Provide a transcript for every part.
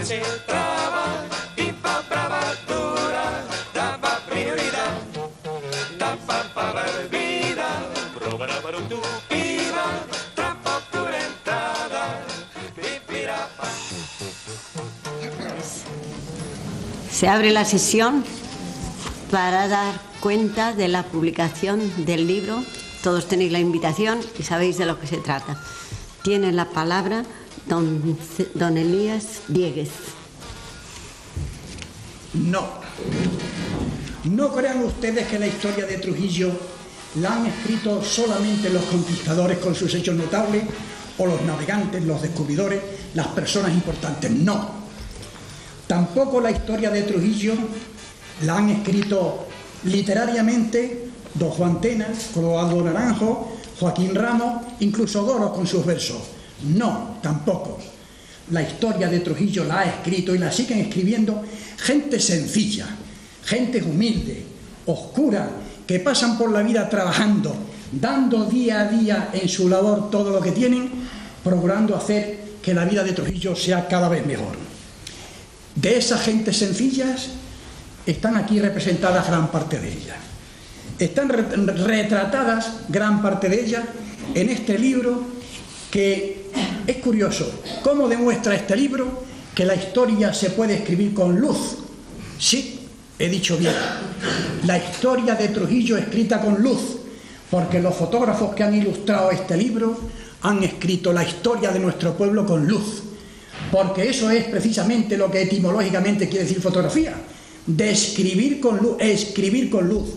se traba, pipa brava dura, daba prioridad, tapa para vida, probará para tu piba, trampa pura entrada, pipirapa. Se abre la sesión para dar cuenta de la publicación del libro. Todos tenéis la invitación y sabéis de lo que se trata. Tiene la palabra don Elías Dieguez. No crean ustedes que la historia de Trujillo la han escrito solamente los conquistadores con sus hechos notables, o los navegantes, los descubridores, las personas importantes. No. Tampoco la historia de Trujillo la han escrito literariamente don Juan Tena, Clodoaldo Naranjo, Joaquín Ramos, incluso Goro con sus versos. No, tampoco. La historia de Trujillo la ha escrito y la siguen escribiendo gente sencilla, gente humilde, oscura, que pasan por la vida trabajando, dando día a día en su labor todo lo que tienen, procurando hacer que la vida de Trujillo sea cada vez mejor. De esas gentes sencillas están aquí representadas gran parte de ellas. Están retratadas gran parte de ellas en este libro, que es curioso cómo demuestra este libro que la historia se puede escribir con luz. Sí, he dicho bien, la historia de Trujillo escrita con luz, porque los fotógrafos que han ilustrado este libro han escrito la historia de nuestro pueblo con luz, porque eso es precisamente lo que etimológicamente quiere decir fotografía, describir con luz, escribir con luz.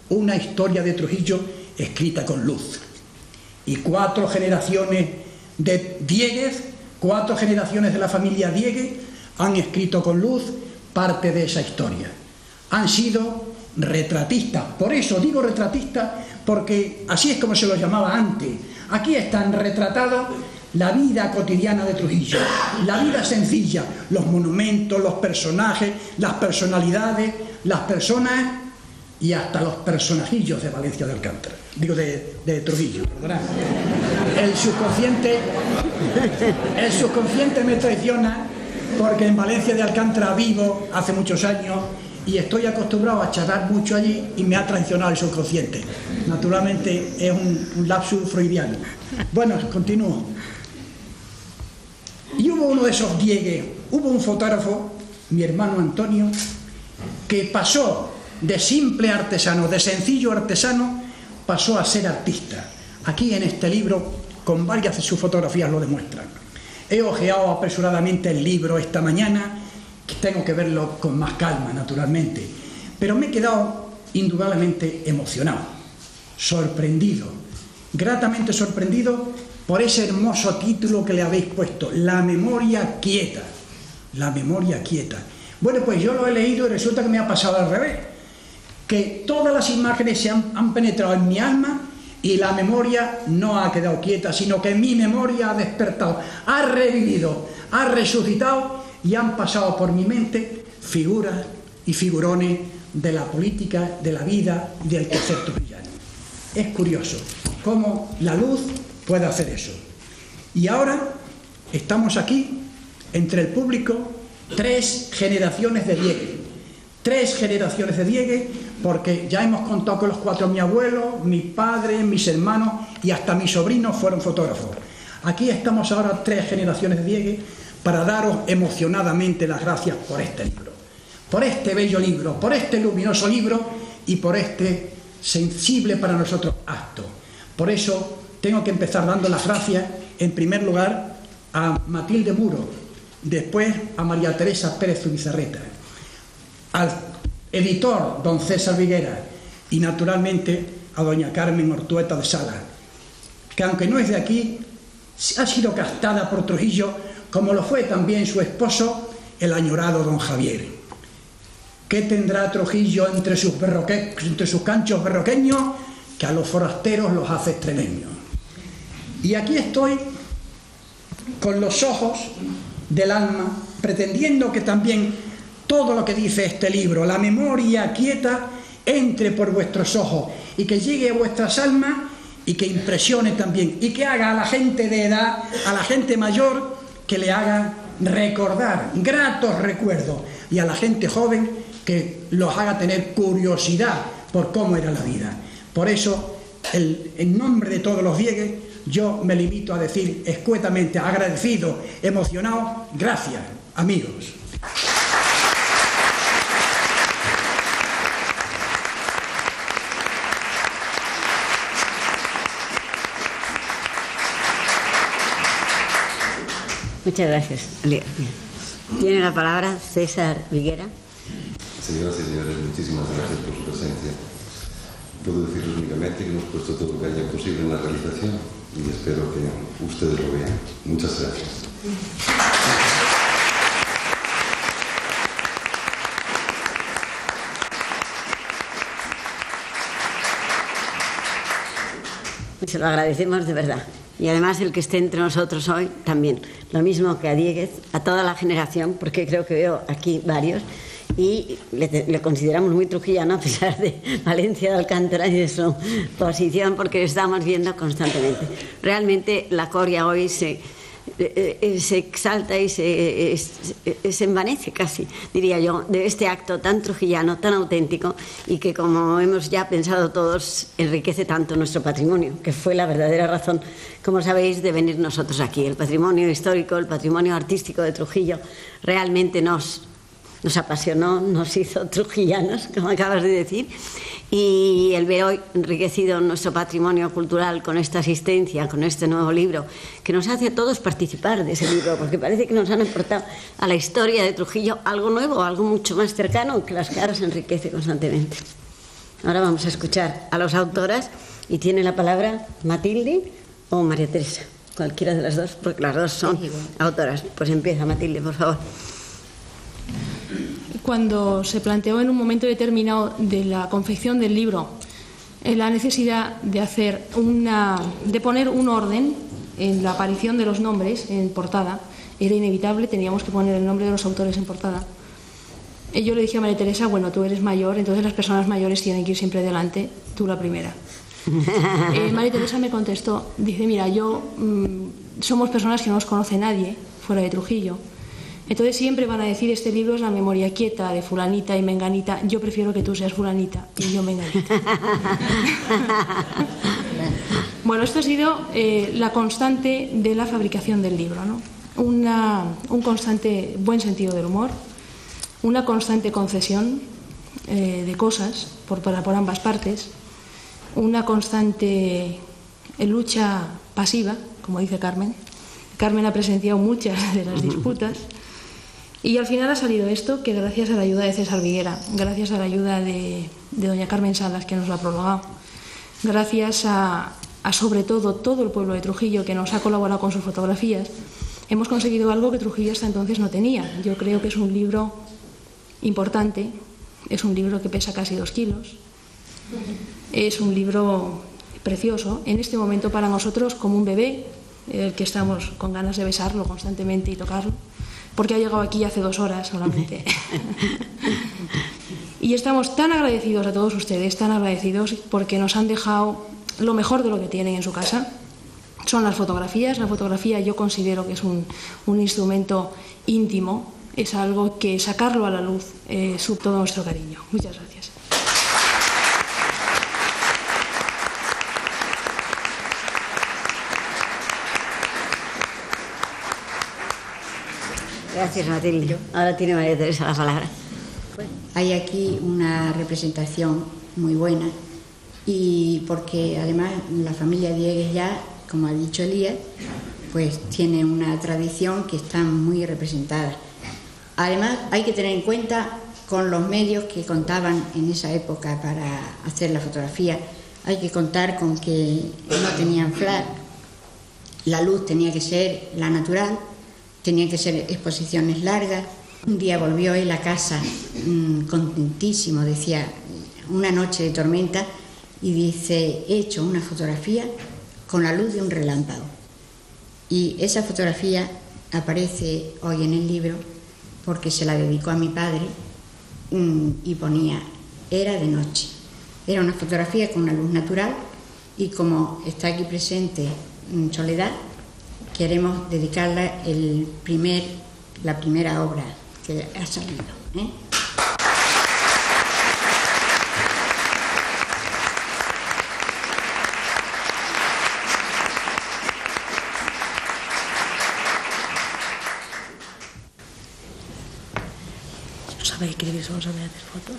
Una historia de Trujillo escrita con luz. Y 4 generaciones de Dieguez, 4 generaciones de la familia Dieguez han escrito con luz parte de esa historia. Han sido retratistas. Por eso digo retratistas, porque así es como se los llamaba antes. Aquí están retratados la vida cotidiana de Trujillo, la vida sencilla, los monumentos, los personajes, las personalidades, las personas y hasta los personajillos de Valencia de Alcántara, digo de Trujillo, ¿verdad? El subconsciente me traiciona, porque en Valencia de Alcántara vivo hace muchos años y estoy acostumbrado a charlar mucho allí y me ha traicionado el subconsciente. Naturalmente es un lapsus freudiano. Bueno, continúo. Y hubo uno de esos Dieguez, hubo un fotógrafo, mi hermano Antonio, que pasó de simple artesano, de sencillo artesano, pasó a ser artista. Aquí en este libro, con varias de sus fotografías lo demuestran. He ojeado apresuradamente el libro esta mañana, que tengo que verlo con más calma, naturalmente, pero me he quedado indudablemente emocionado, sorprendido, gratamente sorprendido por ese hermoso título que le habéis puesto, La memoria quieta. La memoria quieta. Bueno, pues yo lo he leído y resulta que me ha pasado al revés, que todas las imágenes se han penetrado en mi alma y la memoria no ha quedado quieta, sino que mi memoria ha despertado, ha revivido, ha resucitado y han pasado por mi mente figuras y figurones de la política, de la vida y del quehacer trujillano. Es curioso cómo la luz puede hacer eso. Y ahora estamos aquí, entre el público, 3 generaciones de Dieguez. 3 generaciones de Dieguez, porque ya hemos contado que los 4, mi abuelo, mi padre, mis hermanos y hasta mis sobrinos fueron fotógrafos. Aquí estamos ahora 3 generaciones de Dieguez para daros emocionadamente las gracias por este libro, por este bello libro, por este luminoso libro y por este sensible para nosotros acto. Por eso tengo que empezar dando las gracias, en primer lugar, a Matilde Muro, después a María Teresa Pérez Zubizarreta, al editor don César Viguera y naturalmente a doña Carmen Ortueta de Sala, que aunque no es de aquí, ha sido castada por Trujillo, como lo fue también su esposo, el añorado don Javier. ¿Qué tendrá Trujillo entre sus canchos berroqueños? Que a los forasteros los hace extremeños. Y aquí estoy con los ojos del alma, pretendiendo que también todo lo que dice este libro, la memoria quieta, entre por vuestros ojos y que llegue a vuestras almas y que impresione también y que haga a la gente de edad, a la gente mayor, que le haga recordar gratos recuerdos y a la gente joven que los haga tener curiosidad por cómo era la vida. Por eso, en nombre de todos los diegues, yo me limito a decir escuetamente, agradecido, emocionado, gracias, amigos. Muchas gracias. Tiene la palabra César Viguera. Señoras y señores, muchísimas gracias por su presencia. Puedo decirles únicamente que hemos puesto todo lo que haya posible en la realización y espero que ustedes lo vean. Muchas gracias. Se lo agradecemos de verdad. Y además el que esté entre nosotros hoy también. Lo mismo que a Dieguez, a toda la generación, porque creo que veo aquí varios, y le consideramos muy trujillano a pesar de Valencia de Alcántara y de su posición, porque lo estamos viendo constantemente. Realmente la Coria hoy se exalta y se envanece casi, diría yo, de este acto tan trujillano, tan auténtico y que, como hemos ya pensado todos, enriquece tanto nuestro patrimonio, que fue la verdadera razón, como sabéis, de venir nosotros aquí. El patrimonio histórico, el patrimonio artístico de Trujillo realmente nos apasionó, nos hizo trujillanos, como acabas de decir, y el ver hoy enriquecido nuestro patrimonio cultural con esta asistencia, con este nuevo libro, que nos hace a todos participar de ese libro, porque parece que nos han aportado a la historia de Trujillo algo nuevo, algo mucho más cercano, que las caras enriquece constantemente. Ahora vamos a escuchar a las autoras, y tiene la palabra Matilde o María Teresa, cualquiera de las dos, porque las dos son autoras. Pues empieza, Matilde, por favor. Cuando se planteó en un momento determinado de la confección del libro la necesidad de poner un orden en la aparición de los nombres en portada, era inevitable, teníamos que poner el nombre de los autores en portada. Yo le dije a María Teresa, bueno, tú eres mayor, entonces las personas mayores tienen que ir siempre delante, tú la primera. María Teresa me contestó, dice, mira, somos personas que no nos conoce nadie fuera de Trujillo. Entonces siempre van a decir, este libro es la memoria quieta de fulanita y menganita, yo prefiero que tú seas fulanita y yo menganita. Bueno, esto ha sido la constante de la fabricación del libro, ¿no? Un constante buen sentido del humor, una constante concesión de cosas por ambas partes, una constante lucha pasiva, como dice Carmen. Carmen ha presenciado muchas de las disputas. Y al final ha salido esto, que gracias a la ayuda de César Viguera, gracias a la ayuda de doña Carmen Salas, que nos lo ha prologado, gracias a sobre todo el pueblo de Trujillo, que nos ha colaborado con sus fotografías, hemos conseguido algo que Trujillo hasta entonces no tenía. Yo creo que es un libro importante, es un libro que pesa casi 2 kilos, es un libro precioso, en este momento para nosotros como un bebé, el que estamos con ganas de besarlo constantemente y tocarlo, porque ha llegado aquí hace 2 horas solamente. Y estamos tan agradecidos a todos ustedes, tan agradecidos porque nos han dejado lo mejor de lo que tienen en su casa. Son las fotografías. La fotografía yo considero que es un instrumento íntimo, es algo que sacarlo a la luz es todo nuestro cariño. Muchas gracias. Gracias, Matilde. Ahora tiene María Teresa la palabra. Hay aquí una representación muy buena y porque además la familia Diegues ya, como ha dicho Elías, pues tiene una tradición que está muy representada. Además hay que tener en cuenta con los medios que contaban en esa época para hacer la fotografía. Hay que contar con que no tenían flash, la luz tenía que ser la natural, tenían que ser exposiciones largas. Un día volvió él a casa contentísimo, decía, una noche de tormenta, y dice, he hecho una fotografía con la luz de un relámpago. Y esa fotografía aparece hoy en el libro porque se la dedicó a mi padre y ponía, era de noche. Era una fotografía con una luz natural y como está aquí presente Soledad, queremos dedicarla el primer la primera obra que ha salido, ¿eh? ¿No sabéis que vamos a hacer fotos?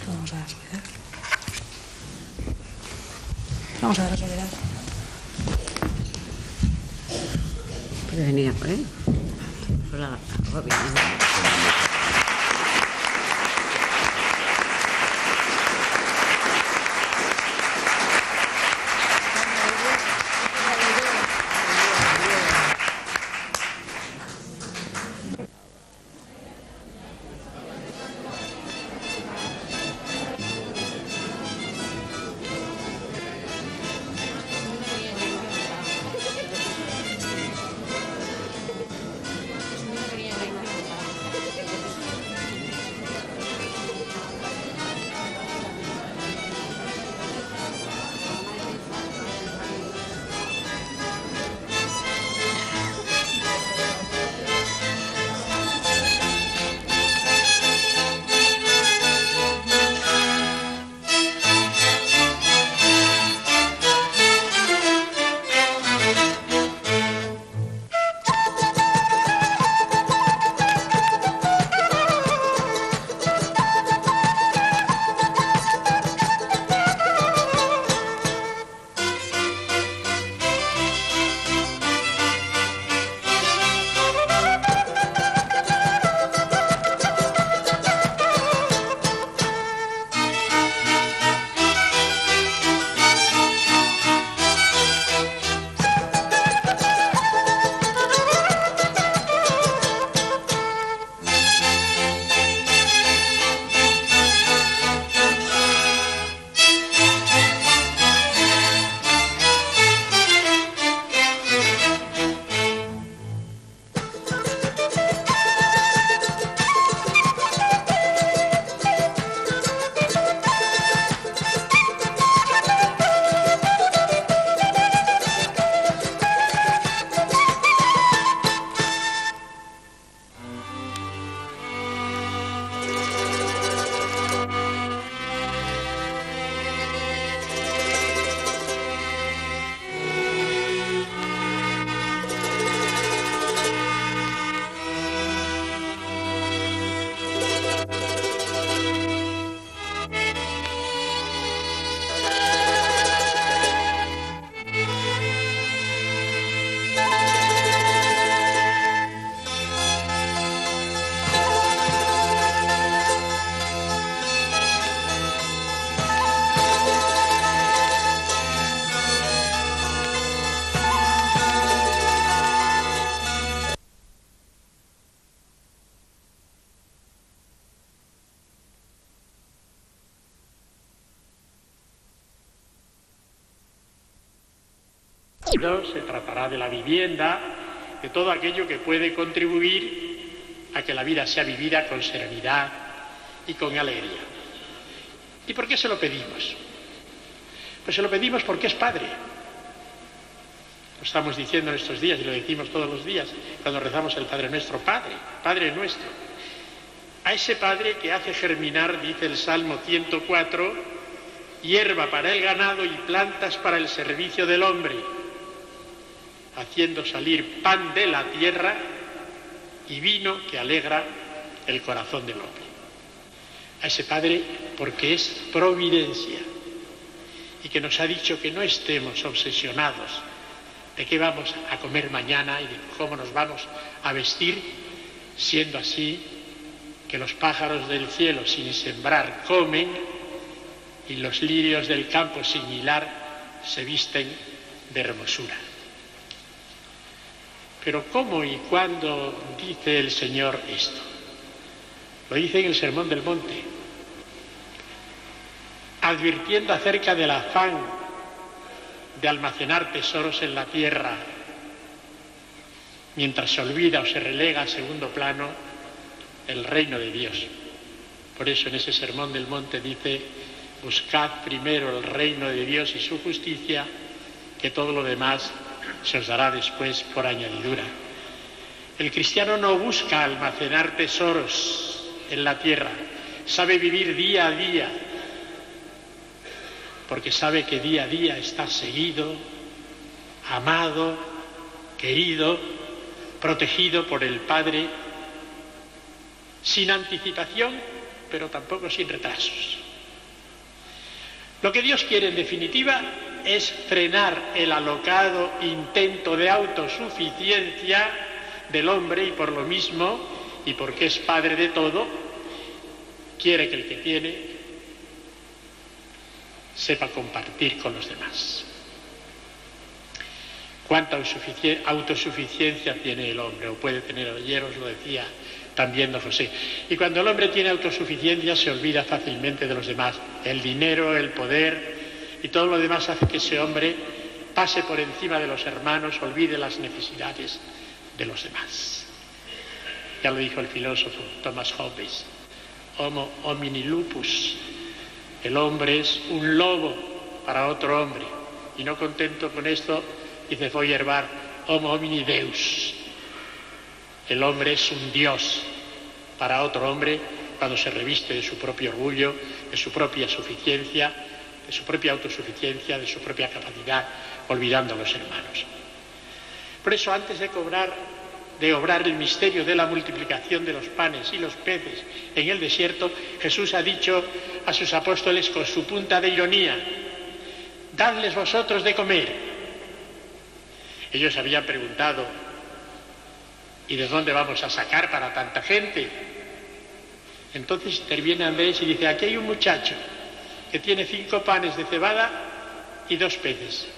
Vamos a la soledad. Vamos a ver la soledad. ¿Puede venir a por él? Por la agobia. Se tratará de la vivienda, de todo aquello que puede contribuir a que la vida sea vivida con serenidad y con alegría. ¿Y por qué se lo pedimos? Pues se lo pedimos porque es Padre. Lo estamos diciendo en estos días y lo decimos todos los días cuando rezamos el Padre Nuestro. Padre, Padre nuestro. A ese Padre que hace germinar, dice el Salmo 104, hierba para el ganado y plantas para el servicio del hombre, haciendo salir pan de la tierra y vino que alegra el corazón del hombre. a ese Padre porque es providencia y que nos ha dicho que no estemos obsesionados de qué vamos a comer mañana y de cómo nos vamos a vestir, siendo así que los pájaros del cielo sin sembrar comen y los lirios del campo sin hilar se visten de hermosura. Pero ¿cómo y cuándo dice el Señor esto? Lo dice en el Sermón del Monte, advirtiendo acerca del afán de almacenar tesoros en la tierra, mientras se olvida o se relega a segundo plano el reino de Dios. Por eso en ese Sermón del Monte dice, buscad primero el reino de Dios y su justicia, que todo lo demás se os dará después por añadidura. El cristiano no busca almacenar tesoros en la tierra, sabe vivir día a día, porque sabe que día a día está seguido, amado, querido, protegido por el Padre, sin anticipación, pero tampoco sin retrasos. Lo que Dios quiere en definitiva es frenar el alocado intento de autosuficiencia del hombre y por lo mismo, y porque es Padre de todo, quiere que el que tiene sepa compartir con los demás. ¿Cuánta autosuficiencia tiene el hombre? O puede tener, ayer os lo decía también don José. Y cuando el hombre tiene autosuficiencia se olvida fácilmente de los demás. El dinero, el poder y todo lo demás hace que ese hombre pase por encima de los hermanos, olvide las necesidades de los demás. Ya lo dijo el filósofo Thomas Hobbes, homo homini lupus. El hombre es un lobo para otro hombre. Y no contento con esto, dice Feuerbach, homo homini deus. El hombre es un dios para otro hombre cuando se reviste de su propio orgullo, de su propia suficiencia, de su propia autosuficiencia, de su propia capacidad, olvidando a los hermanos. Por eso, antes de obrar el misterio de la multiplicación de los panes y los peces en el desierto, Jesús ha dicho a sus apóstoles con su punta de ironía, dadles vosotros de comer. Ellos habían preguntado, ¿y de dónde vamos a sacar para tanta gente? Entonces interviene Andrés y dice, aquí hay un muchacho que tiene 5 panes de cebada y 2 peces.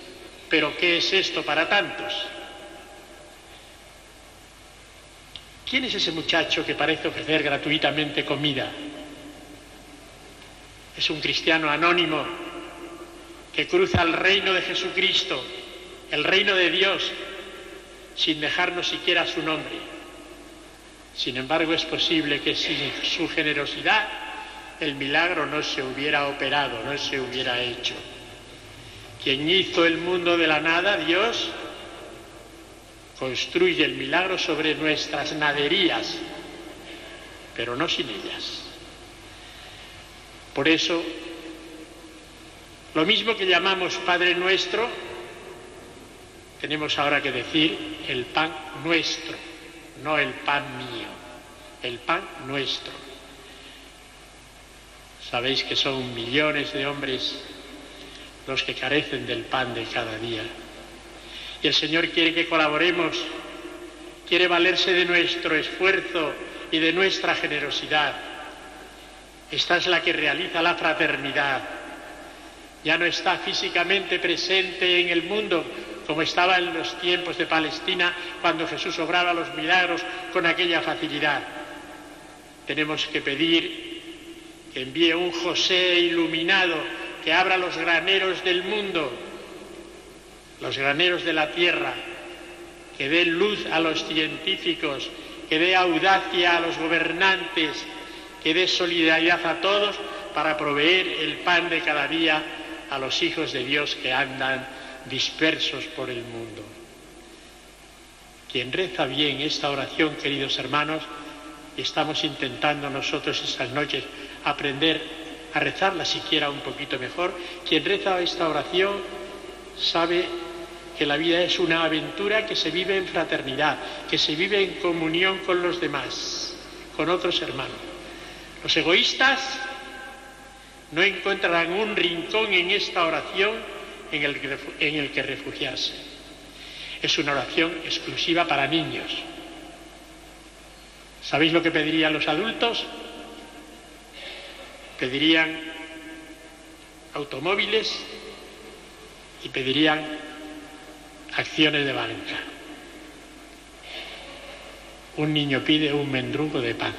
¿Pero qué es esto para tantos? ¿Quién es ese muchacho que parece ofrecer gratuitamente comida? Es un cristiano anónimo que cruza el reino de Jesucristo, el reino de Dios, sin dejarnos siquiera su nombre. Sin embargo, es posible que sin su generosidad el milagro no se hubiera operado, no se hubiera hecho. Quien hizo el mundo de la nada, Dios, construye el milagro sobre nuestras naderías, pero no sin ellas. Por eso, lo mismo que llamamos Padre Nuestro, tenemos ahora que decir el pan nuestro, no el pan mío, el pan nuestro. Sabéis que son millones de hombres los que carecen del pan de cada día. Y el Señor quiere que colaboremos, quiere valerse de nuestro esfuerzo y de nuestra generosidad. Esta es la que realiza la fraternidad. Ya no está físicamente presente en el mundo como estaba en los tiempos de Palestina cuando Jesús obraba los milagros con aquella facilidad. Tenemos que pedir que envíe un José iluminado que abra los graneros del mundo, los graneros de la tierra, que dé luz a los científicos, que dé audacia a los gobernantes, que dé solidaridad a todos para proveer el pan de cada día a los hijos de Dios que andan dispersos por el mundo. Quien reza bien esta oración, queridos hermanos, y estamos intentando nosotros estas noches aprender a rezarla siquiera un poquito mejor, quien reza esta oración sabe que la vida es una aventura que se vive en fraternidad, que se vive en comunión con los demás, con otros hermanos. Los egoístas no encontrarán un rincón en esta oración en el que refugiarse. Es una oración exclusiva para niños. ¿Sabéis lo que pedirían los adultos? Pedirían automóviles y pedirían acciones de banca. Un niño pide un mendrugo de pan.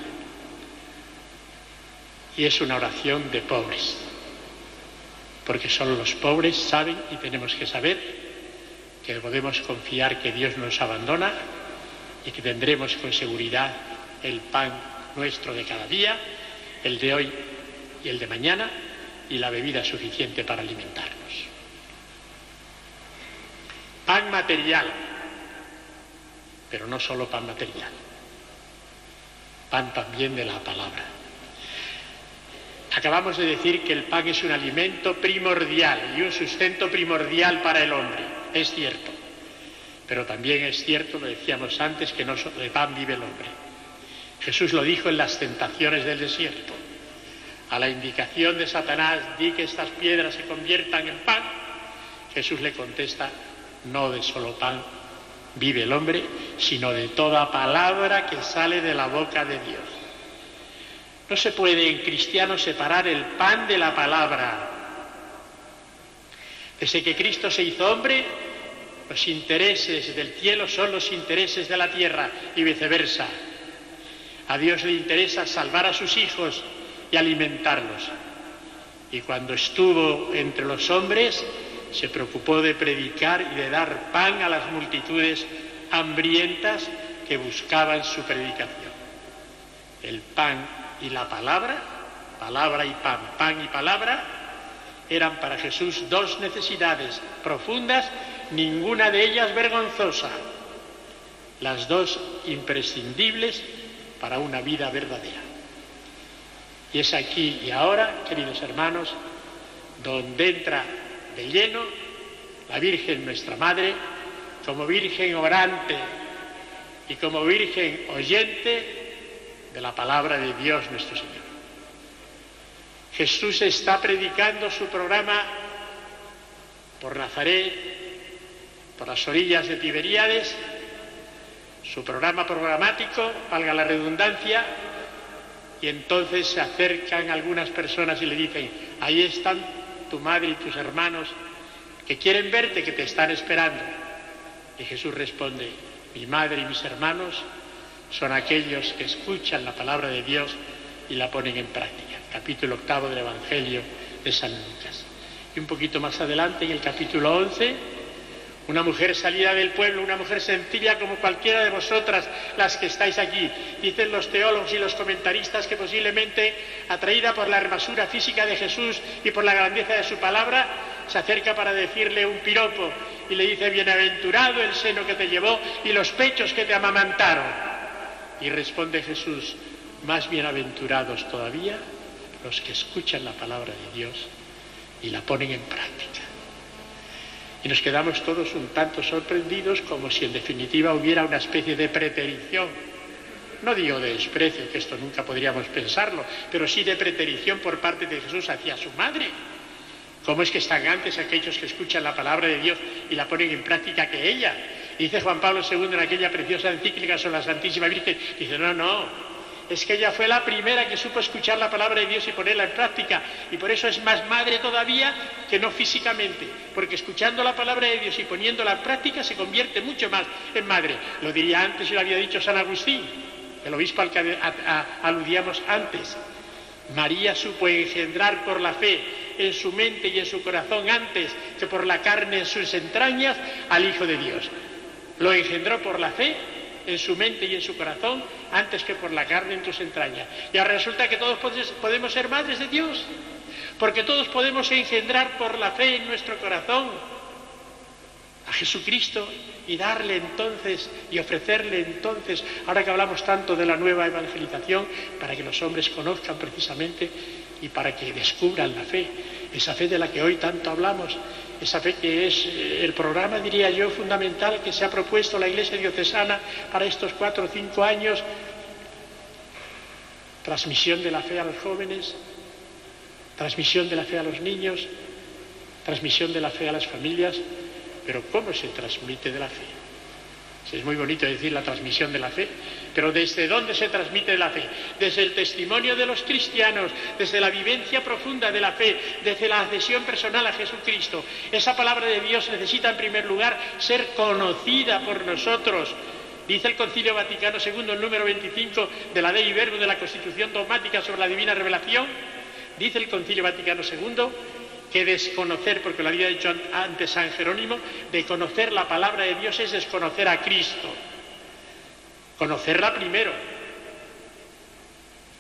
Y es una oración de pobres, porque solo los pobres saben y tenemos que saber que podemos confiar que Dios nos abandona y que tendremos con seguridad el pan nuestro de cada día, el de hoy y el de mañana, y la bebida suficiente para alimentarnos. Pan material, pero no solo pan material, pan también de la palabra. Acabamos de decir que el pan es un alimento primordial y un sustento primordial para el hombre. Es cierto. Pero también es cierto, lo decíamos antes, que no solo de pan vive el hombre. Jesús lo dijo en las tentaciones del desierto. A la indicación de Satanás, di que estas piedras se conviertan en pan. Jesús le contesta, no de solo pan vive el hombre, sino de toda palabra que sale de la boca de Dios. No se puede en cristiano separar el pan de la palabra. Desde que Cristo se hizo hombre, los intereses del cielo son los intereses de la tierra y viceversa. A Dios le interesa salvar a sus hijos y alimentarlos. Y cuando estuvo entre los hombres, se preocupó de predicar y de dar pan a las multitudes hambrientas que buscaban su predicación. El pan y la palabra, palabra y pan, pan y palabra, eran para Jesús dos necesidades profundas, ninguna de ellas vergonzosa, las dos imprescindibles para una vida verdadera. Y es aquí y ahora, queridos hermanos, donde entra de lleno la Virgen nuestra Madre, como Virgen orante y como Virgen oyente de la palabra de Dios nuestro Señor. Jesús está predicando su programa por Nazaret, por las orillas de Tiberíades, su programa programático, valga la redundancia, y entonces se acercan algunas personas y le dicen, ahí están tu madre y tus hermanos que quieren verte, que te están esperando. Y Jesús responde, mi madre y mis hermanos son aquellos que escuchan la palabra de Dios y la ponen en práctica. Capítulo 8 del Evangelio de San Lucas. Y un poquito más adelante, en el capítulo 11, una mujer salida del pueblo, una mujer sencilla como cualquiera de vosotras, las que estáis aquí. Dicen los teólogos y los comentaristas que posiblemente, atraída por la hermosura física de Jesús y por la grandeza de su palabra, se acerca para decirle un piropo y le dice, bienaventurado el seno que te llevó y los pechos que te amamantaron. Y responde Jesús, más bienaventurados todavía los que escuchan la palabra de Dios y la ponen en práctica. Y nos quedamos todos un tanto sorprendidos, como si en definitiva hubiera una especie de preterición. No digo de desprecio, que esto nunca podríamos pensarlo, pero sí de preterición por parte de Jesús hacia su madre. ¿Cómo es que están antes aquellos que escuchan la palabra de Dios y la ponen en práctica que ella? Dice Juan Pablo II en aquella preciosa encíclica sobre la Santísima Virgen, dice, no, es que ella fue la primera que supo escuchar la palabra de Dios y ponerla en práctica, y por eso es más madre todavía que no físicamente, porque escuchando la palabra de Dios y poniéndola en práctica se convierte mucho más en madre. Lo diría antes y lo había dicho San Agustín, el obispo al que aludíamos antes. María supo engendrar por la fe en su mente y en su corazón antes que por la carne en sus entrañas al Hijo de Dios. Lo engendró por la fe en su mente y en su corazón antes que por la carne en tus entrañas. Y ahora resulta que todos podemos ser madres de Dios, porque todos podemos engendrar por la fe en nuestro corazón a Jesucristo y darle entonces y ofrecerle entonces, ahora que hablamos tanto de la nueva evangelización, para que los hombres conozcan precisamente y para que descubran la fe, esa fe de la que hoy tanto hablamos, esa fe que es el programa, diría yo, fundamental que se ha propuesto la Iglesia diocesana para estos 4 o 5 años, transmisión de la fe a los jóvenes, Transmisión de la fe a los niños, transmisión de la fe a las familias, pero ¿cómo se transmite de la fe? Es muy bonito decir la transmisión de la fe, pero ¿desde dónde se transmite la fe? Desde el testimonio de los cristianos, desde la vivencia profunda de la fe, desde la adhesión personal a Jesucristo. Esa palabra de Dios necesita en primer lugar ser conocida por nosotros. Dice el Concilio Vaticano II, el número 25 de la Dei Verbum, de la Constitución Dogmática sobre la Divina Revelación, dice el Concilio Vaticano II que desconocer, porque lo había dicho antes San Jerónimo, de conocer la palabra de Dios es desconocer a Cristo. Conocerla primero.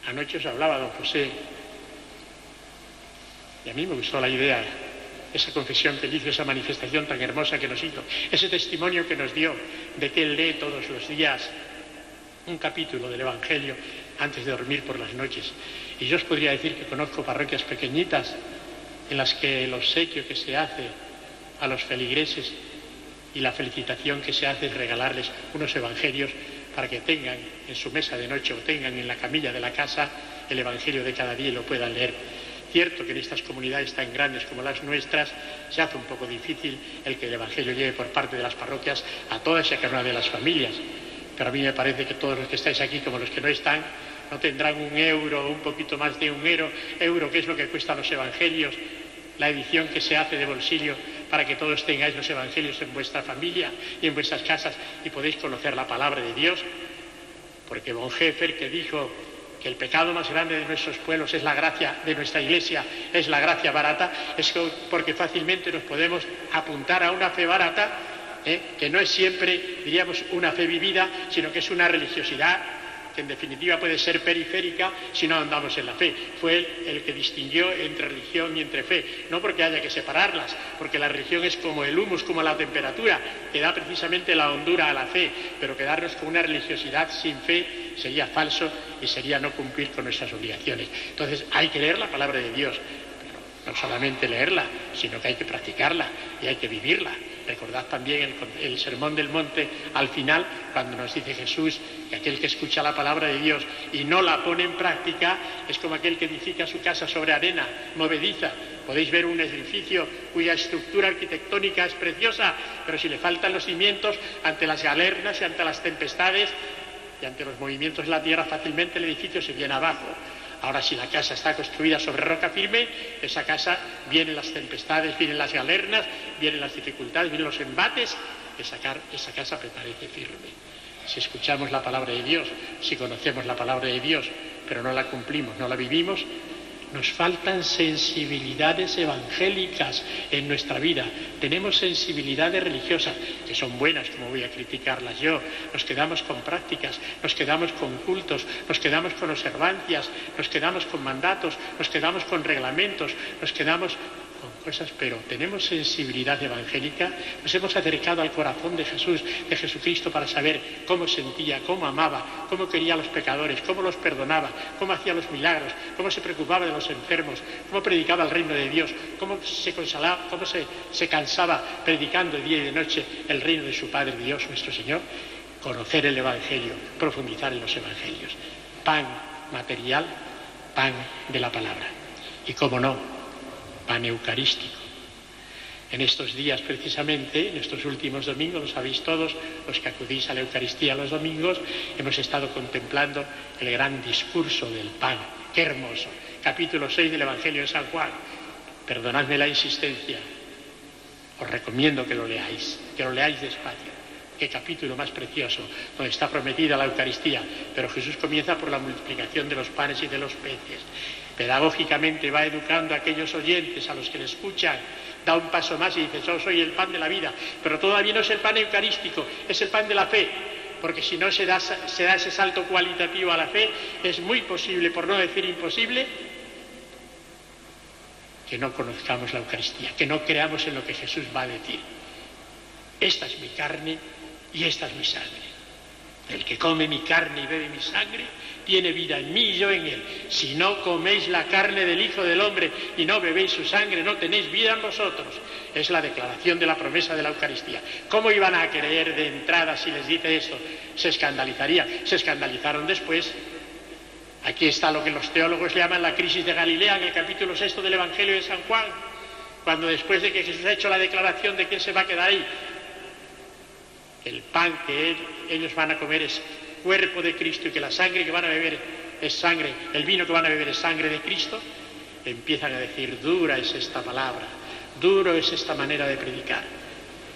Anoche os hablaba don José, y a mí me gustó la idea, esa confesión que él hizo, esa manifestación tan hermosa que nos hizo, ese testimonio que nos dio de que él lee todos los días un capítulo del Evangelio antes de dormir por las noches. Y yo os podría decir que conozco parroquias pequeñitas en las que el obsequio que se hace a los feligreses y la felicitación que se hace es regalarles unos evangelios para que tengan en su mesa de noche o tengan en la camilla de la casa el evangelio de cada día y lo puedan leer. Cierto que en estas comunidades tan grandes como las nuestras se hace un poco difícil el que el evangelio llegue por parte de las parroquias a todas y a cada una de las familias, pero a mí me parece que todos los que estáis aquí como los que no están no tendrán un euro o un poquito más de un euro, que es lo que cuestan los evangelios, la edición que se hace de bolsillo para que todos tengáis los evangelios en vuestra familia y en vuestras casas y podéis conocer la palabra de Dios, porque Bonhoeffer, que dijo que el pecado más grande de nuestros pueblos es la gracia de nuestra iglesia, es la gracia barata, es porque fácilmente nos podemos apuntar a una fe barata, que no es siempre, diríamos, una fe vivida, sino que es una religiosidad que en definitiva puede ser periférica si no andamos en la fe. Fue él el que distinguió entre religión y entre fe, no porque haya que separarlas, porque la religión es como el humus, como la temperatura, que da precisamente la hondura a la fe, pero quedarnos con una religiosidad sin fe sería falso y sería no cumplir con nuestras obligaciones. Entonces hay que leer la palabra de Dios, pero no solamente leerla, sino que hay que practicarla y hay que vivirla. Recordad también el Sermón del Monte al final, cuando nos dice Jesús que aquel que escucha la palabra de Dios y no la pone en práctica es como aquel que edifica su casa sobre arena movediza. Podéis ver un edificio cuya estructura arquitectónica es preciosa, pero si le faltan los cimientos, ante las galernas y ante las tempestades y ante los movimientos de la tierra, fácilmente el edificio se viene abajo. Ahora, si la casa está construida sobre roca firme, esa casa, vienen las tempestades, vienen las galernas, vienen las dificultades, vienen los embates, esa casa permanece firme. Si escuchamos la palabra de Dios, si conocemos la palabra de Dios, pero no la cumplimos, no la vivimos, nos faltan sensibilidades evangélicas en nuestra vida. Tenemos sensibilidades religiosas, que son buenas, como voy a criticarlas yo. Nos quedamos con prácticas, nos quedamos con cultos, nos quedamos con observancias, nos quedamos con mandatos, nos quedamos con reglamentos, nos quedamos con cosas, pero tenemos sensibilidad evangélica. Nos hemos acercado al corazón de Jesús, de Jesucristo, para saber cómo sentía, cómo amaba, cómo quería a los pecadores, cómo los perdonaba, cómo hacía los milagros, cómo se preocupaba de los enfermos, cómo predicaba el reino de Dios, cómo se consolaba, cómo se cansaba predicando día y de noche el reino de su Padre Dios, nuestro Señor. Conocer el Evangelio, profundizar en los Evangelios. Pan material, pan de la palabra. Y cómo no, pan eucarístico. En estos días, precisamente, en estos últimos domingos, lo sabéis todos, los que acudís a la Eucaristía los domingos, hemos estado contemplando el gran discurso del pan. ¡Qué hermoso! Capítulo 6 del Evangelio de San Juan. Perdonadme la insistencia. Os recomiendo que lo leáis despacio. Qué capítulo más precioso, donde está prometida la Eucaristía. Pero Jesús comienza por la multiplicación de los panes y de los peces. Pedagógicamente va educando a aquellos oyentes, a los que le escuchan, da un paso más y dice: yo soy el pan de la vida, pero todavía no es el pan eucarístico, es el pan de la fe, porque si no se da ese salto cualitativo a la fe, es muy posible, por no decir imposible, que no conozcamos la Eucaristía, que no creamos en lo que Jesús va a decir. Esta es mi carne y esta es mi sangre. El que come mi carne y bebe mi sangre tiene vida en mí y yo en él. Si no coméis la carne del Hijo del Hombre y no bebéis su sangre, no tenéis vida en vosotros. Es la declaración de la promesa de la Eucaristía. ¿Cómo iban a creer de entrada si les dice eso? Se escandalizarían. Se escandalizaron después Aquí está lo que los teólogos llaman la crisis de Galilea, en el capítulo 6 del Evangelio de San Juan, cuando después de que Jesús ha hecho la declaración de que Él se va a quedar ahí, el pan que ellos van a comer es cuerpo de Cristo y que la sangre que van a beber es sangre, el vino que van a beber es sangre de Cristo, empiezan a decir, dura es esta palabra, duro es esta manera de predicar.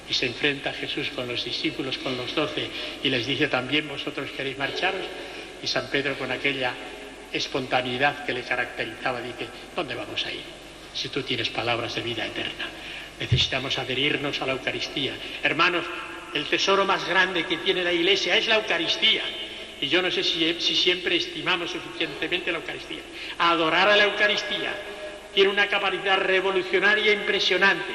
Y se enfrenta Jesús con los discípulos, con los 12, y les dice, también vosotros queréis marcharos. Y San Pedro, con aquella espontaneidad que le caracterizaba, dice, ¿dónde vamos a ir? Si tú tienes palabras de vida eterna. Necesitamos adherirnos a la Eucaristía. Hermanos, el tesoro más grande que tiene la Iglesia es la Eucaristía. Y yo no sé si siempre estimamos suficientemente la Eucaristía. Adorar a la Eucaristía tiene una capacidad revolucionaria impresionante.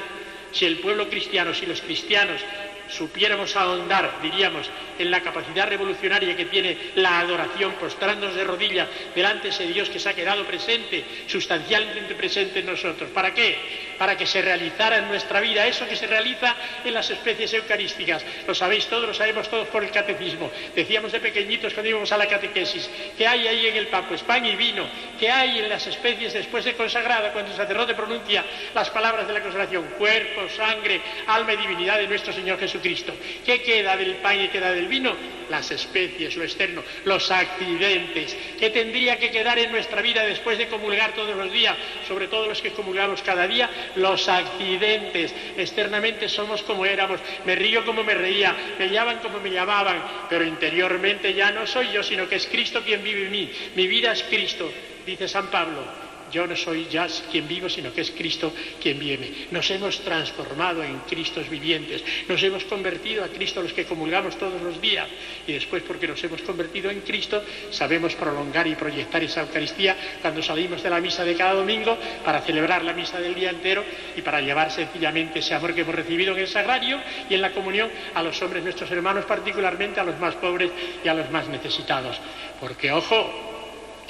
Si el pueblo cristiano, si los cristianos supiéramos ahondar, diríamos, en la capacidad revolucionaria que tiene la adoración, postrándonos de rodillas delante de ese Dios que se ha quedado presente, sustancialmente presente en nosotros. ¿Para qué? Para que se realizara en nuestra vida eso que se realiza en las especies eucarísticas. Lo sabéis todos, lo sabemos todos por el catecismo. Decíamos de pequeñitos cuando íbamos a la catequesis, ¿qué hay ahí en el pan? Pues pan y vino. ¿Qué hay en las especies después de consagrada, cuando el sacerdote pronuncia las palabras de la consagración? Cuerpo, sangre, alma y divinidad de nuestro Señor Jesucristo. ¿Qué queda del pan y queda del vino? Las especies, lo externo, los accidentes. ¿Qué tendría que quedar en nuestra vida después de comulgar todos los días? Sobre todo los que comulgamos cada día, los accidentes. Externamente somos como éramos, me río como me reía, me llaman como me llamaban, pero interiormente ya no soy yo, sino que es Cristo quien vive en mí. Mi vida es Cristo, dice San Pablo. Yo no soy ya quien vivo, sino que es Cristo quien vive en mí. Nos hemos transformado en Cristos vivientes, nos hemos convertido a Cristo los que comulgamos todos los días, y después, porque nos hemos convertido en Cristo, sabemos prolongar y proyectar esa Eucaristía cuando salimos de la misa de cada domingo para celebrar la misa del día entero y para llevar sencillamente ese amor que hemos recibido en el sagrario y en la comunión a los hombres, nuestros hermanos, particularmente a los más pobres y a los más necesitados. Porque, ojo,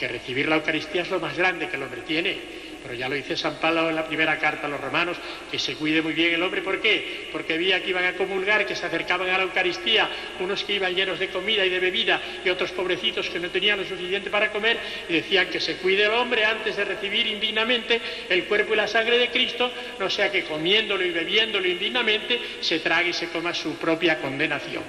que recibir la Eucaristía es lo más grande que el hombre tiene, pero ya lo dice San Pablo en la primera carta a los romanos, que se cuide muy bien el hombre. ¿Por qué? Porque veía que iban a comulgar, que se acercaban a la Eucaristía, unos que iban llenos de comida y de bebida y otros pobrecitos que no tenían lo suficiente para comer, y decían que se cuide el hombre antes de recibir indignamente el cuerpo y la sangre de Cristo, no sea que comiéndolo y bebiéndolo indignamente se trague y se coma su propia condenación.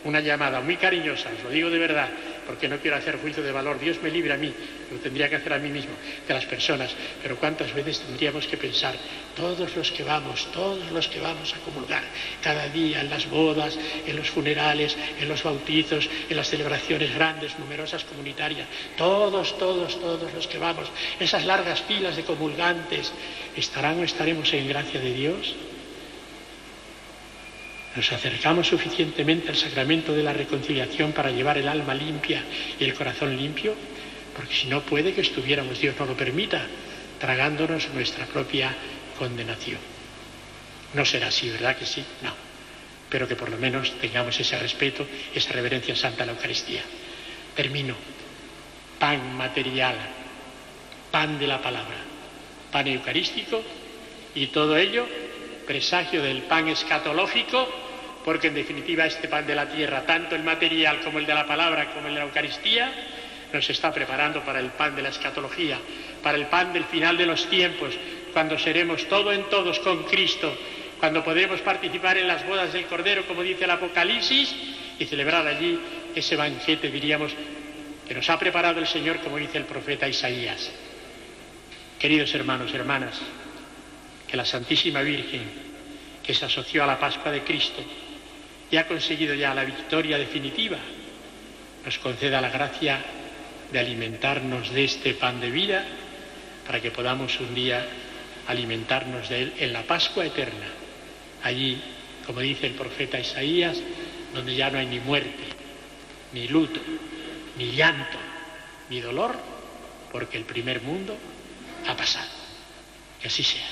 Una llamada muy cariñosa, os lo digo de verdad, porque no quiero hacer juicio de valor, Dios me libre a mí, lo tendría que hacer a mí mismo, de las personas, pero cuántas veces tendríamos que pensar, todos los que vamos a comulgar, cada día en las bodas, en los funerales, en los bautizos, en las celebraciones grandes, numerosas, comunitarias, todos los que vamos, esas largas filas de comulgantes, ¿estarán o estaremos en gracia de Dios? ¿Nos acercamos suficientemente al sacramento de la reconciliación para llevar el alma limpia y el corazón limpio? Porque si no, puede que estuviéramos, Dios no lo permita, tragándonos nuestra propia condenación. No será así, ¿verdad que sí? No. Pero que por lo menos tengamos ese respeto, esa reverencia santa a la Eucaristía. Termino. Pan material, pan de la palabra, pan eucarístico, y todo ello presagio del pan escatológico, porque en definitiva este pan de la tierra, tanto el material como el de la palabra, como el de la Eucaristía, nos está preparando para el pan de la escatología, para el pan del final de los tiempos, cuando seremos todo en todos con Cristo, cuando podremos participar en las bodas del Cordero, como dice el Apocalipsis, y celebrar allí ese banquete, diríamos, que nos ha preparado el Señor, como dice el profeta Isaías. Queridos hermanos, hermanas, que la Santísima Virgen, que se asoció a la Pascua de Cristo y ha conseguido ya la victoria definitiva, nos conceda la gracia de alimentarnos de este pan de vida, para que podamos un día alimentarnos de él en la Pascua eterna, allí, como dice el profeta Isaías, donde ya no hay ni muerte, ni luto, ni llanto, ni dolor, porque el primer mundo ha pasado. Que así sea.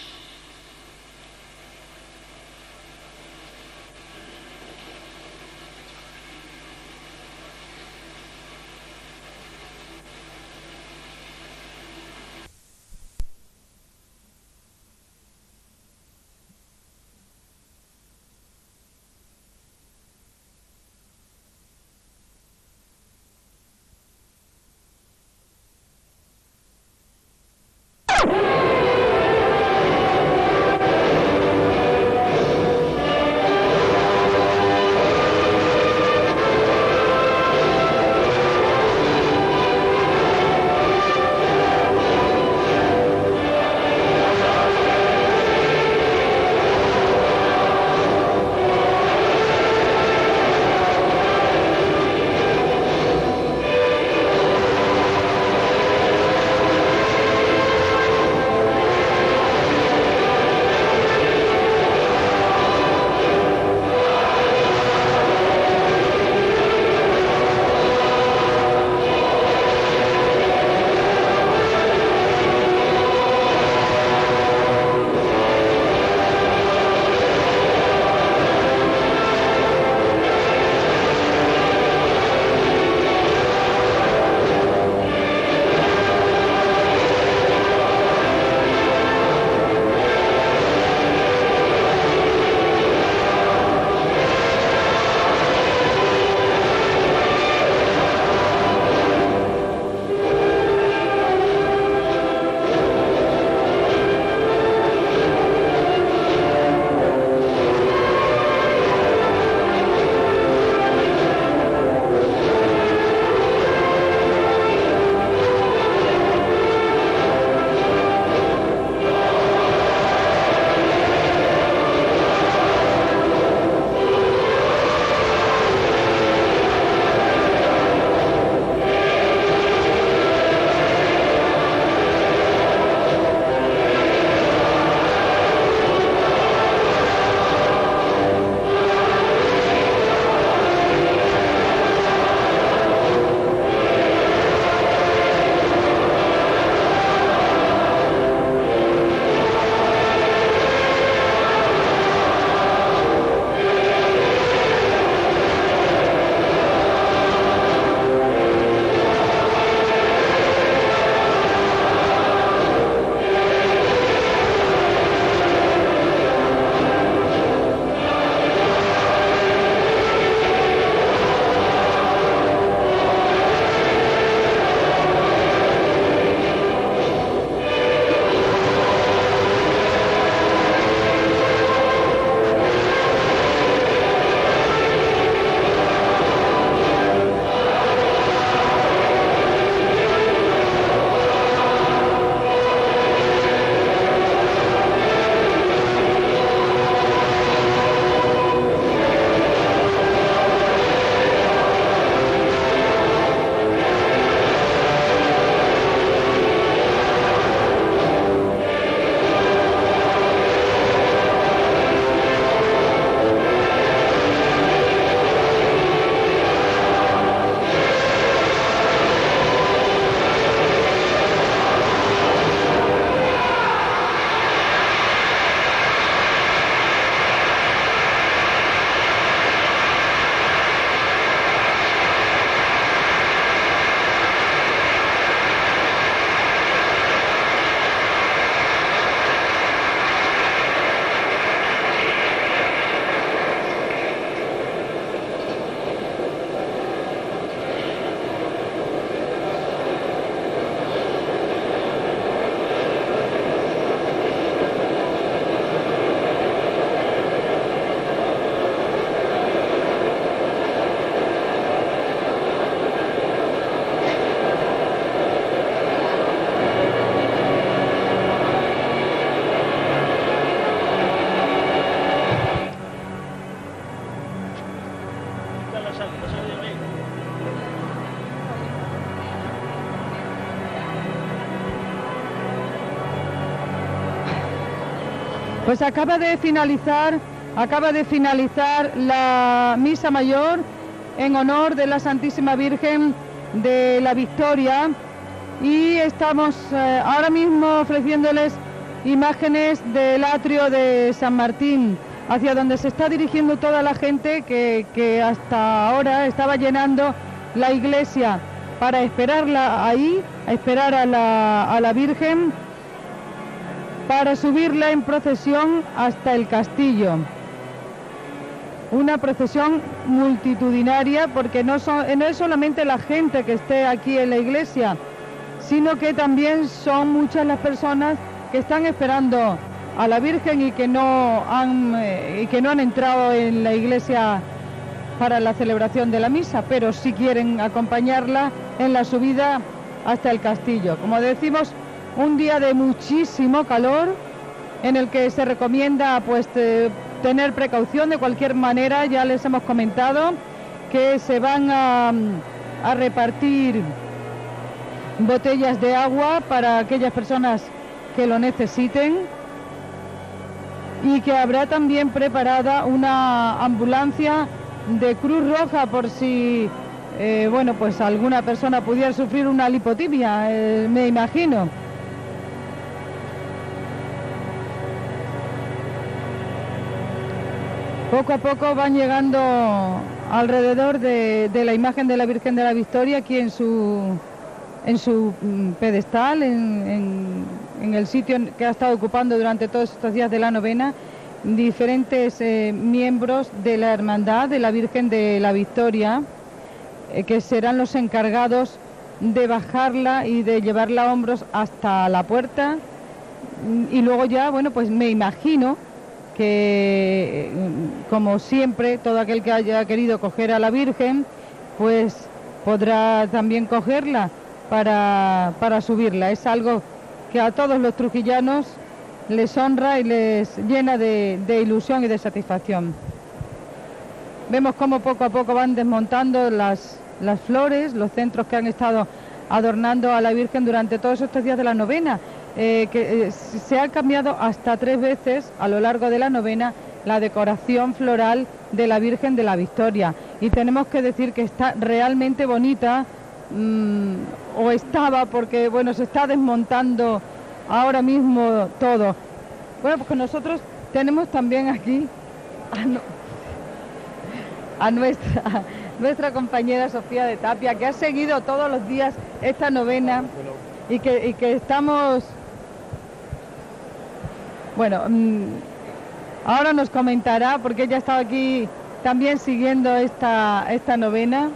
Pues acaba de finalizar la misa mayor en honor de la Santísima Virgen de la Victoria y estamos ahora mismo ofreciéndoles imágenes del atrio de San Martín, hacia donde se está dirigiendo toda la gente que hasta ahora estaba llenando la iglesia para esperarla ahí, a esperar a la Virgen, para subirla en procesión hasta el castillo. Una procesión multitudinaria, porque no es solamente la gente que esté aquí en la iglesia, sino que también son muchas las personas que están esperando a la Virgen y que no han entrado en la iglesia para la celebración de la misa, pero sí quieren acompañarla en la subida hasta el castillo. Como decimos, un día de muchísimo calor, en el que se recomienda pues tener precaución de cualquier manera. Ya les hemos comentado que se van a repartir botellas de agua para aquellas personas que lo necesiten, y que habrá también preparada una ambulancia de Cruz Roja por si pues alguna persona pudiera sufrir una lipotimia, me imagino. Poco a poco van llegando alrededor de la imagen de la Virgen de la Victoria, aquí en su pedestal, en el sitio que ha estado ocupando durante todos estos días de la novena, diferentes miembros de la Hermandad de la Virgen de la Victoria, que serán los encargados de bajarla y de llevarla a hombros hasta la puerta, y luego ya, pues me imagino que, como siempre, todo aquel que haya querido coger a la Virgen, pues podrá también cogerla para subirla. Es algo que a todos los trujillanos les honra y les llena de ilusión y de satisfacción. Vemos cómo poco a poco van desmontando las flores, los centros que han estado adornando a la Virgen durante todos estos días de la novena, que se ha cambiado hasta 3 veces a lo largo de la novena la decoración floral de la Virgen de la Victoria, y tenemos que decir que está realmente bonita, o estaba, porque se está desmontando ahora mismo todo. Pues nosotros tenemos también aquí a nuestra compañera Sofía de Tapia, que ha seguido todos los días esta novena y que estamos... ahora nos comentará, porque ella ha estado aquí también siguiendo esta novena.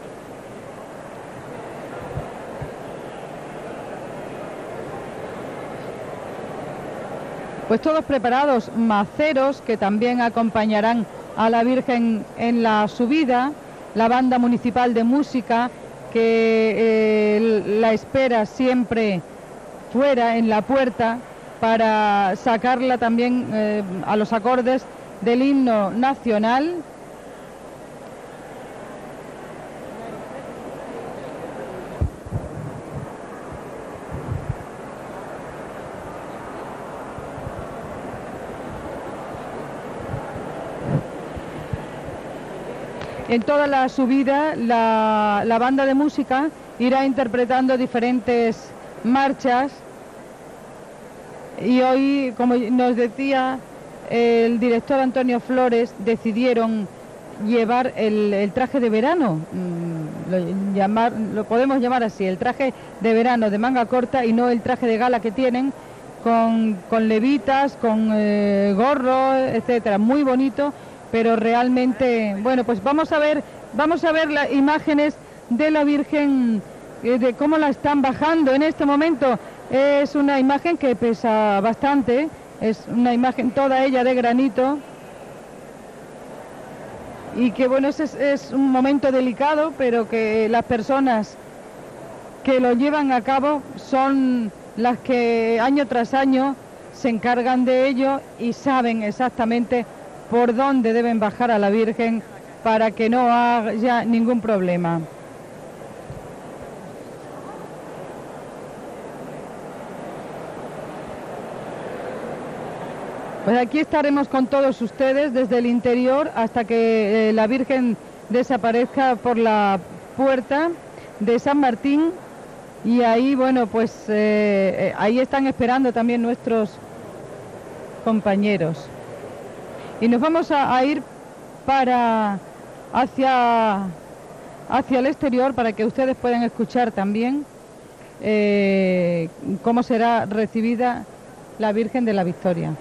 Pues todos preparados, maceros que también acompañarán a la Virgen en la subida, la banda municipal de música que la espera siempre fuera en la puerta para sacarla también a los acordes del himno nacional. En toda la subida la banda de música irá interpretando diferentes marchas, y hoy, como nos decía el director Antonio Flores, decidieron llevar el traje de verano, lo podemos llamar así, el traje de verano de manga corta, y no el traje de gala que tienen con levitas, con gorro, etcétera, muy bonito. Pero realmente, pues vamos a ver las imágenes de la Virgen, de cómo la están bajando en este momento. Es una imagen que pesa bastante, es una imagen toda ella de granito, y que es un momento delicado, pero que las personas que lo llevan a cabo son las que año tras año se encargan de ello y saben exactamente por dónde deben bajar a la Virgen para que no haya ningún problema. Pues aquí estaremos con todos ustedes desde el interior hasta que la Virgen desaparezca por la puerta de San Martín, y ahí, bueno, pues ahí están esperando también nuestros compañeros. Y nos vamos a ir hacia el exterior para que ustedes puedan escuchar también cómo será recibida la Virgen de la Victoria.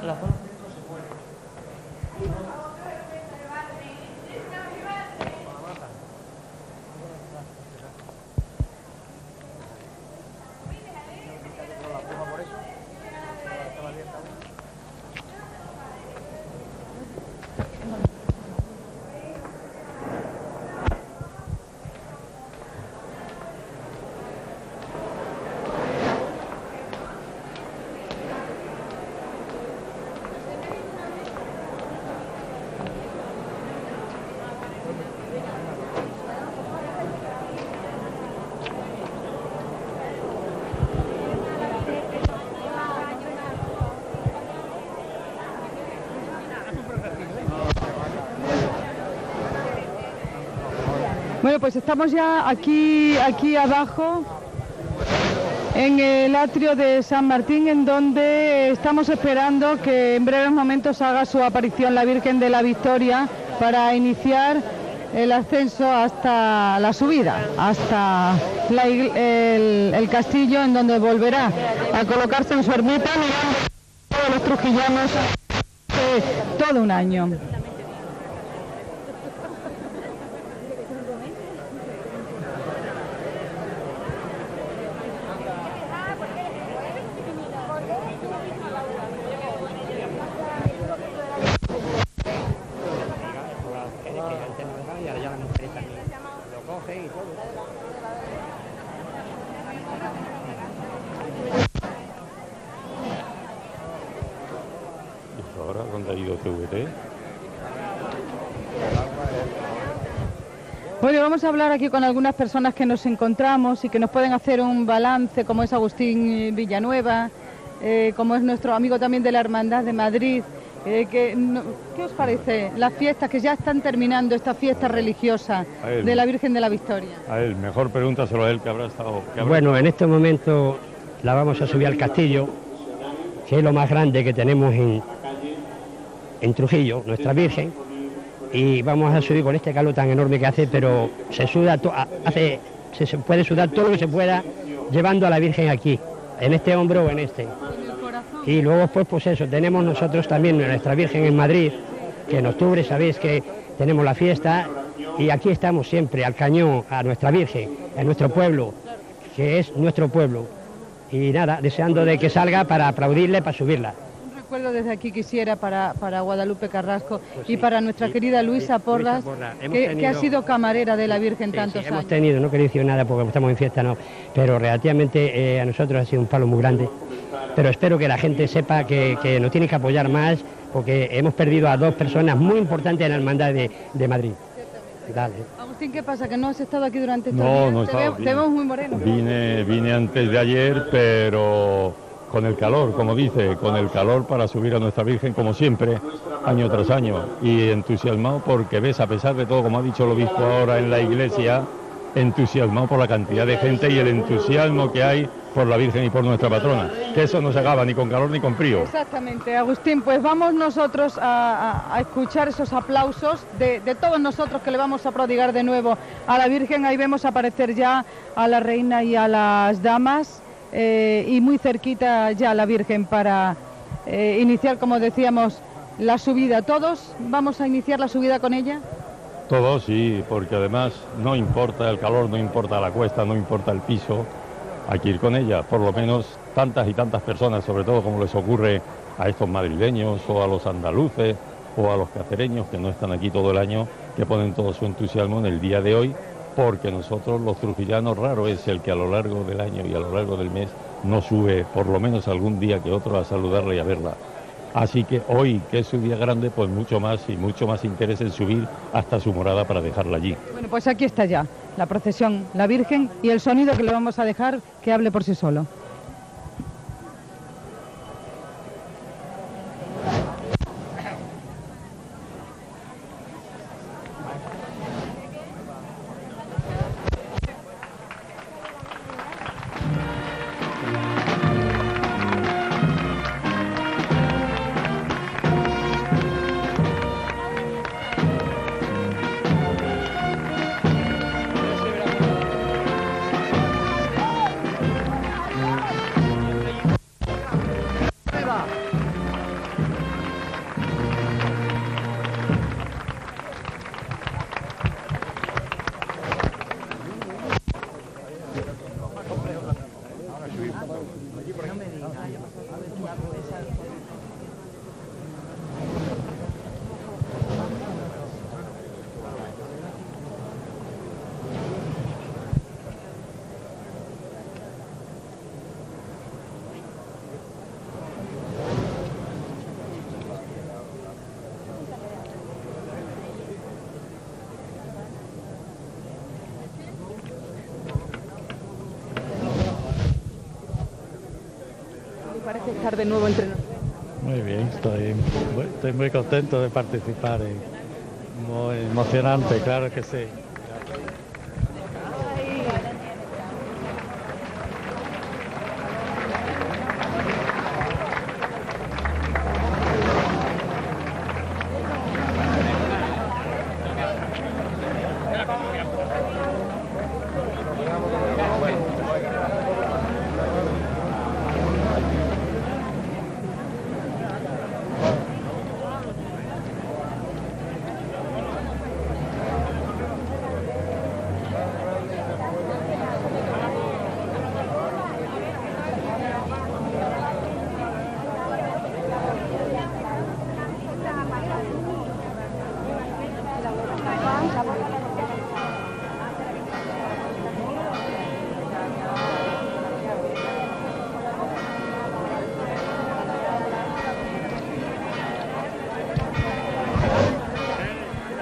La zona... Bueno, pues estamos ya aquí abajo en el atrio de San Martín, en donde estamos esperando que en breves momentos haga su aparición la Virgen de la Victoria para iniciar el ascenso hasta la subida, hasta el castillo, en donde volverá a colocarse en su ermita, mirando a todos los trujillanos todo un año. Ahora, ¿dónde ha ido TVT? Bueno, vamos a hablar aquí con algunas personas que nos encontramos y que nos pueden hacer un balance, como es Agustín Villanueva, como es nuestro amigo también de la Hermandad de Madrid. ¿Qué os parece las fiestas que ya están terminando, esta fiesta religiosa de la Virgen de la Victoria? A él, mejor pregúntaselo a él, que habrá estado... Bueno, en este momento la vamos a subir al castillo, que es lo más grande que tenemos en Trujillo, nuestra Virgen, y vamos a subir con este calor tan enorme que hace, pero se suda, se puede sudar todo lo que se pueda, llevando a la Virgen aquí, en este hombro o en este. Y luego pues eso, tenemos nosotros también nuestra Virgen en Madrid, que en octubre sabéis que tenemos la fiesta, y aquí estamos siempre al cañón a nuestra Virgen, a nuestro pueblo, que es nuestro pueblo. Y nada, deseando de que salga para aplaudirle, para subirla. Un recuerdo desde aquí quisiera para Guadalupe Carrasco, pues sí, y para nuestra querida Luisa Porras, que ha sido camarera de la Virgen tantos años. Hemos tenido, no quiero decir nada porque estamos en fiesta, no, pero relativamente a nosotros ha sido un palo muy grande. Pero espero que la gente sepa que nos tiene que apoyar más, porque hemos perdido a dos personas muy importantes en la Hermandad de Madrid. Dale. Agustín, ¿qué pasa? ¿Que no has estado aquí durante estos días? No, te vemos muy moreno. Vine antes de ayer, pero con el calor, como dice, con el calor para subir a nuestra Virgen, como siempre, año tras año. Y entusiasmado porque ves, a pesar de todo, como ha dicho el obispo ahora en la iglesia, entusiasmado por la cantidad de gente y el entusiasmo que hay por la Virgen y por nuestra patrona, que eso no se acaba ni con calor ni con frío. Exactamente, Agustín, pues vamos nosotros a escuchar esos aplausos de todos nosotros, que le vamos a prodigar de nuevo a la Virgen. Ahí vemos aparecer ya a la reina y a las damas, y muy cerquita ya la Virgen para iniciar, como decíamos, la subida. ¿Todos vamos a iniciar la subida con ella? Todos, sí, porque además no importa el calor, no importa la cuesta, no importa el piso, hay que ir con ella, por lo menos tantas y tantas personas, sobre todo como les ocurre a estos madrileños o a los andaluces o a los cacereños que no están aquí todo el año, que ponen todo su entusiasmo en el día de hoy, porque nosotros los trujillanos, raro es el que a lo largo del año y a lo largo del mes no sube por lo menos algún día que otro a saludarla y a verla. Así que hoy, que es su día grande, pues mucho más interés en subir hasta su morada para dejarla allí. Bueno, pues aquí está ya la procesión, la Virgen, y el sonido que le vamos a dejar que hable por sí solo. Parece estar de nuevo entre nosotros. Muy bien, estoy muy contento de participar, muy emocionante, claro que sí.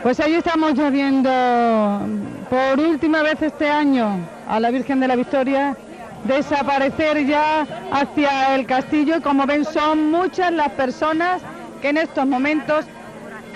Pues ahí estamos ya viendo por última vez este año a la Virgen de la Victoria desaparecer ya hacia el castillo. Como ven, son muchas las personas que en estos momentos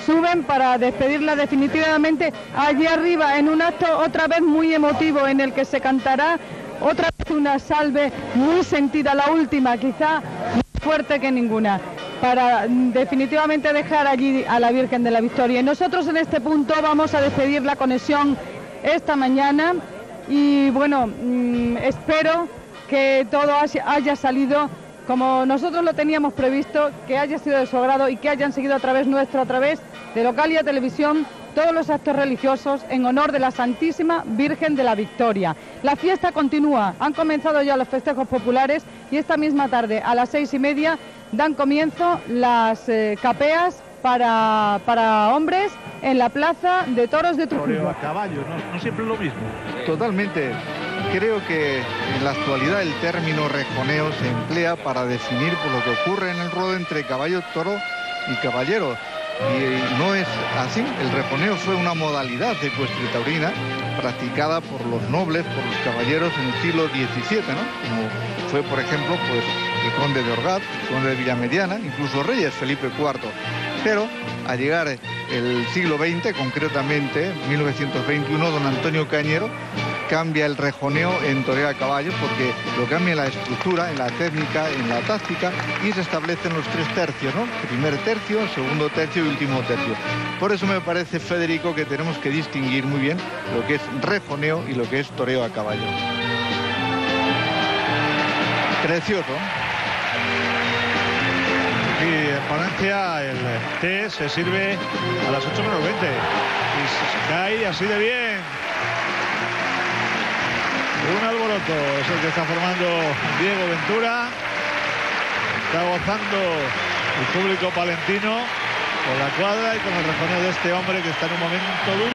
suben para despedirla definitivamente allí arriba, en un acto otra vez muy emotivo en el que se cantará otra vez una salve muy sentida, la última, quizá más fuerte que ninguna, para definitivamente dejar allí a la Virgen de la Victoria. Y nosotros en este punto vamos a despedir la conexión esta mañana y bueno, espero que todo haya salido como nosotros lo teníamos previsto, que haya sido de su agrado y que hayan seguido a través nuestro, a través de Localia Televisión, todos los actos religiosos en honor de la Santísima Virgen de la Victoria. La fiesta continúa, han comenzado ya los festejos populares y esta misma tarde a las 6:30 dan comienzo las capeas para hombres en la Plaza de Toros de Trujillo. A caballo, no siempre es lo mismo. Totalmente. Creo que en la actualidad el término rejoneo se emplea para definir por lo que ocurre en el ruedo entre caballo, toro y caballero. Y no es así. El rejoneo fue una modalidad de ecuestre taurina practicada por los nobles, por los caballeros en el siglo XVII, ¿no? Como fue, por ejemplo, pues el conde de Orgaz, el conde de Villamediana, incluso reyes, Felipe IV. Pero al llegar el siglo XX, concretamente 1921, don Antonio Cañero cambia el rejoneo en toreo a caballo porque lo cambia en la estructura, en la técnica, en la táctica y se establecen los 3 tercios, ¿no? Primer tercio, segundo tercio y último tercio. Por eso me parece, Federico, que tenemos que distinguir muy bien lo que es rejoneo y lo que es toreo a caballo. Precioso. Y en Palencia el té se sirve a las 8:20 y se cae así de bien. Un alboroto es el que está formando Diego Ventura. Está gozando el público palentino con la cuadra y con el rejoneo de este hombre que está en un momento duro.